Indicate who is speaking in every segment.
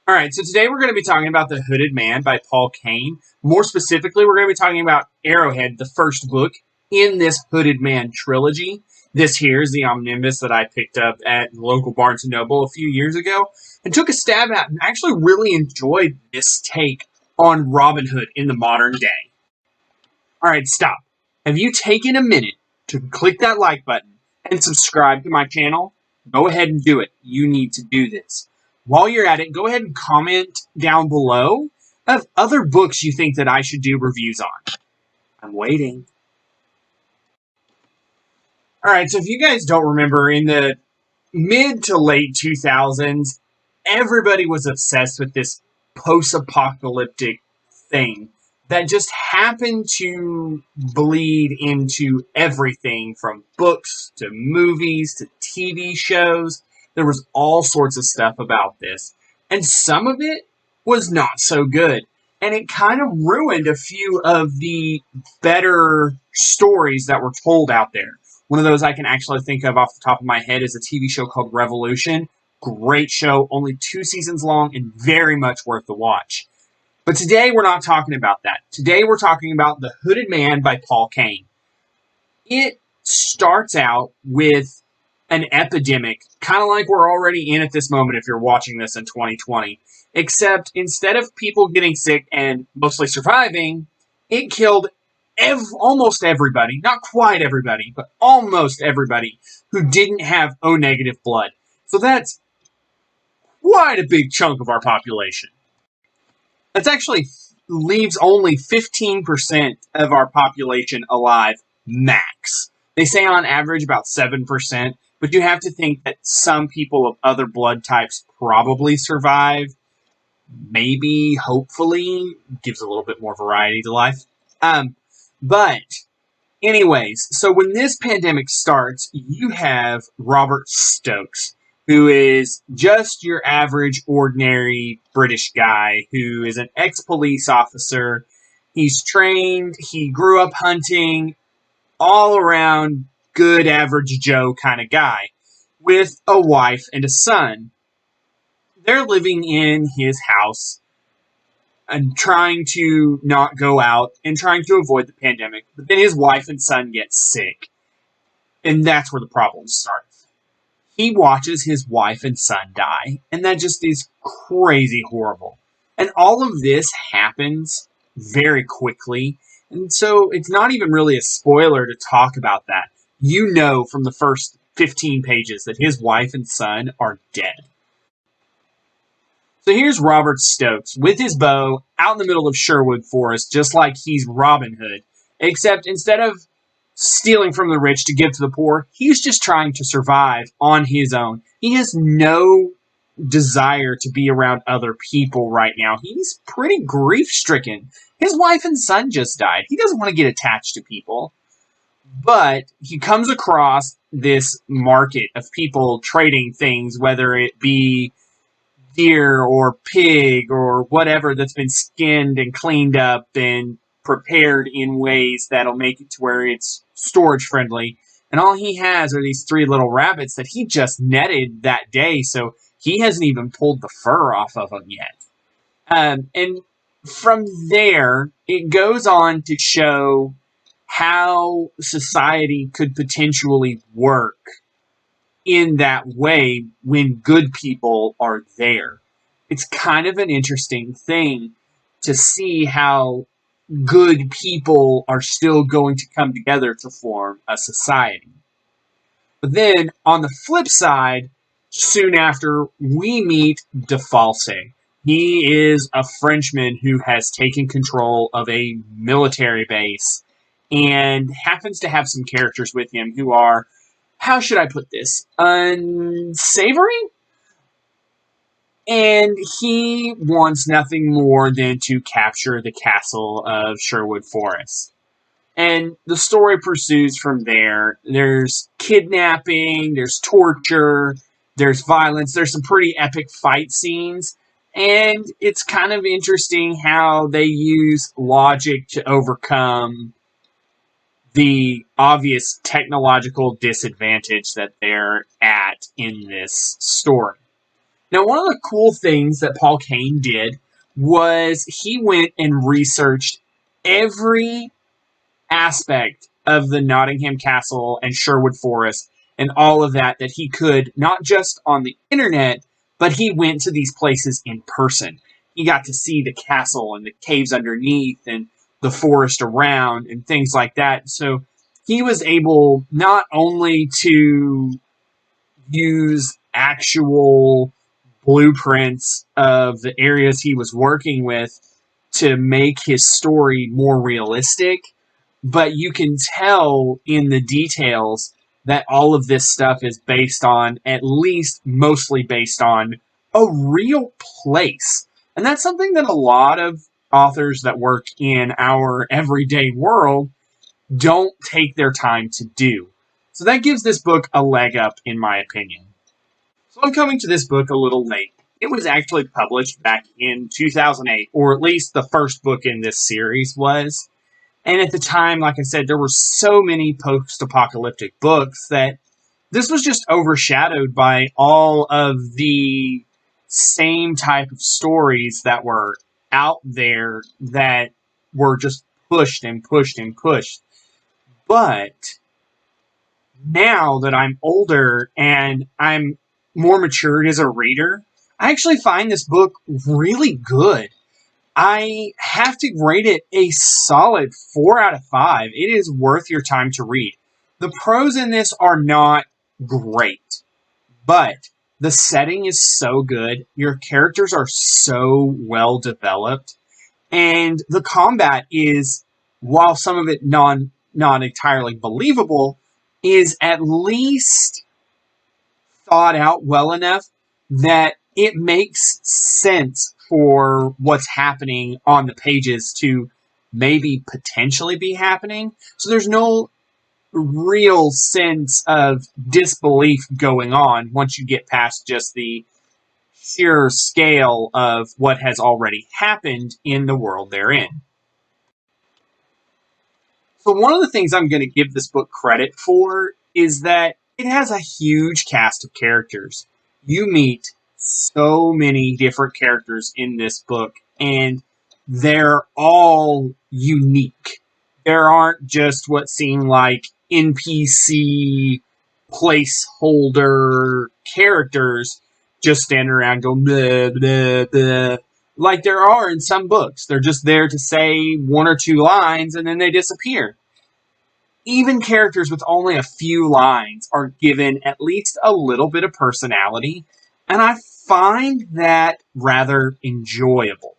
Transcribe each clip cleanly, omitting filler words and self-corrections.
Speaker 1: All right, so today we're going to be talking about The Hooded Man by Paul Kane. More specifically, we're going to be talking about Arrowhead, the first book in this Hooded Man trilogy. This here is the omnibus that I picked up at the local Barnes & Noble a few years ago and took a stab at and actually really enjoyed this take on Robin Hood in the modern day. All right, stop. Have you taken a minute to click that like button and subscribe to my channel? Go ahead and do it. You need to do this. While you're at it, go ahead and comment down below of other books you think that I should do reviews on. I'm waiting. All right, so if you guys don't remember, in the mid to late 2000s, everybody was obsessed with this post-apocalyptic thing that just happened to bleed into everything from books to movies to TV shows. There was all sorts of stuff about this. And some of it was not so good. And it kind of ruined a few of the better stories that were told out there. One of those I can actually think of off the top of my head is a TV show called Revolution. Great show, only 2 seasons long and very much worth the watch. But today we're not talking about that. Today we're talking about The Hooded Man by Paul Kane. It starts out with an epidemic, kind of like we're already in at this moment if you're watching this in 2020. Except instead of people getting sick and mostly surviving, it killed almost everybody, not quite everybody, but almost everybody who didn't have O negative blood. So that's quite a big chunk of our population. That's actually leaves only 15% of our population alive max. They say on average about 7%, but you have to think that some people of other blood types probably survive. Maybe, hopefully, gives a little bit more variety to life. But anyways, so when this pandemic starts, you have Robert Stokes, who is just your average, ordinary British guy who is an ex-police officer. He's trained, he grew up hunting, all around good average Joe kind of guy, with a wife and a son. They're living in his house and trying to not go out and trying to avoid the pandemic. But then his wife and son get sick. And that's where the problem starts. He watches his wife and son die, and that just is crazy horrible. And all of this happens very quickly, and so it's not even really a spoiler to talk about that. You know from the first 15 pages that his wife and son are dead. So here's Robert Stokes with his bow out in the middle of Sherwood Forest, just like he's Robin Hood, except instead of stealing from the rich to give to the poor, he's just trying to survive on his own. He has no desire to be around other people right now. He's pretty grief-stricken. His wife and son just died. He doesn't want to get attached to people. But he comes across this market of people trading things, whether it be deer or pig or whatever that's been skinned and cleaned up and prepared in ways that'll make it to where it's storage friendly. And all he has are these 3 little rabbits that he just netted that day, so he hasn't even pulled the fur off of them yet. And from there, it goes on to show how society could potentially work in that way when good people are there. It's kind of an interesting thing to see how good people are still going to come together to form a society. But then, on the flip side, soon after, we meet Defalce. He is a Frenchman who has taken control of a military base and happens to have some characters with him who are, how should I put this, unsavory? And he wants nothing more than to capture the castle of Sherwood Forest. And the story pursues from there. There's kidnapping, there's torture, there's violence, there's some pretty epic fight scenes. And it's kind of interesting how they use logic to overcome the obvious technological disadvantage that they're at in this story. Now, one of the cool things that Paul Kane did was he went and researched every aspect of the Nottingham Castle and Sherwood Forest and all of that he could, not just on the internet, but he went to these places in person. He got to see the castle and the caves underneath and the forest around and things like that. So he was able not only to use actual blueprints of the areas he was working with to make his story more realistic, but you can tell in the details that all of this stuff is based on, at least mostly based on, a real place. And that's something that a lot of authors that work in our everyday world don't take their time to do. So that gives this book a leg up, in my opinion. So I'm coming to this book a little late. It was actually published back in 2008, or at least the first book in this series was. And at the time, like I said, there were so many post-apocalyptic books that this was just overshadowed by all of the same type of stories that were out there that were just pushed and pushed and pushed. But now that I'm older and I'm more matured as a reader, I actually find this book really good. I have to rate it a solid 4 out of 5. It is worth your time to read. The prose in this are not great, but the setting is so good. Your characters are so well developed, and the combat is, while some of it not entirely believable, is at least thought out well enough that it makes sense for what's happening on the pages to maybe potentially be happening. So there's no real sense of disbelief going on once you get past just the sheer scale of what has already happened in the world they're in. So one of the things I'm going to give this book credit for is that it has a huge cast of characters. You meet so many different characters in this book, and they're all unique. There aren't just what seem like NPC placeholder characters just standing around going blah, blah, blah, like there are in some books. They're just there to say 1 or 2 lines and then they disappear. Even characters with only a few lines are given at least a little bit of personality, and I find that rather enjoyable.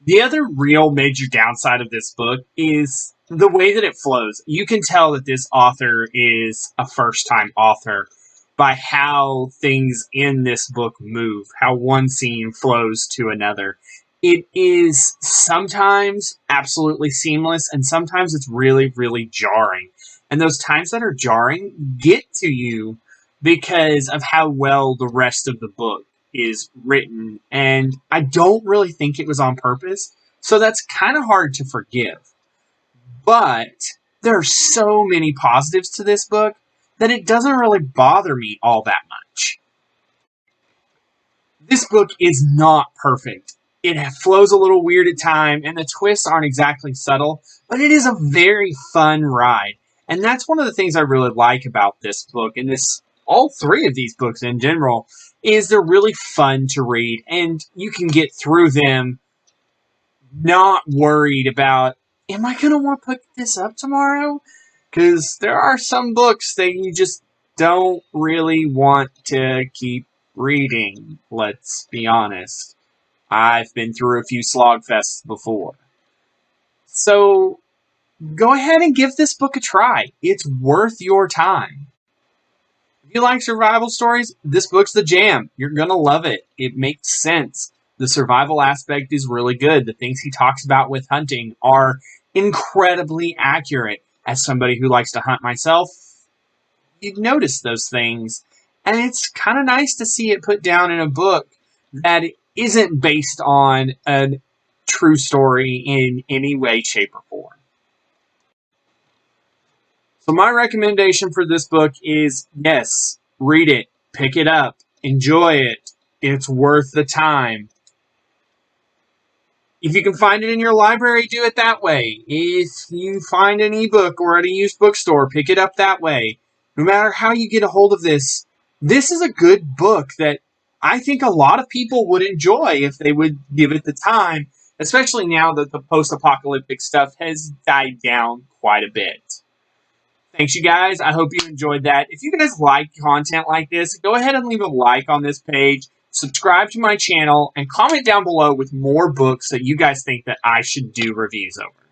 Speaker 1: The other real major downside of this book is the way that it flows. You can tell that this author is a first-time author by how things in this book move, how one scene flows to another. It is sometimes absolutely seamless, and sometimes it's really, really jarring. And those times that are jarring get to you because of how well the rest of the book is written, and I don't really think it was on purpose, so that's kind of hard to forgive. But there are so many positives to this book that it doesn't really bother me all that much. This book is not perfect. It flows a little weird at times, and the twists aren't exactly subtle, but it is a very fun ride. And that's one of the things I really like about this book, and all 3 of these books in general, is they're really fun to read, and you can get through them not worried about, am I going to want to pick this up tomorrow? Because there are some books that you just don't really want to keep reading, let's be honest. I've been through a few slogfests before. So go ahead and give this book a try. It's worth your time. If you like survival stories, this book's the jam. You're going to love it. It makes sense. The survival aspect is really good. The things he talks about with hunting are incredibly accurate. As somebody who likes to hunt myself, you'd notice those things. And it's kind of nice to see it put down in a book that isn't based on a true story in any way, shape, or form. So my recommendation for this book is, yes, read it, pick it up. Enjoy it. It's worth the time. If you can find it in your library, do it that way. If you find an ebook or at a used bookstore, pick it up that way. No matter how you get a hold of this, this is a good book that I think a lot of people would enjoy if they would give it the time, especially now that the post-apocalyptic stuff has died down quite a bit. Thanks, you guys. I hope you enjoyed that. If you guys like content like this, go ahead and leave a like on this page, subscribe to my channel, and comment down below with more books that you guys think that I should do reviews over.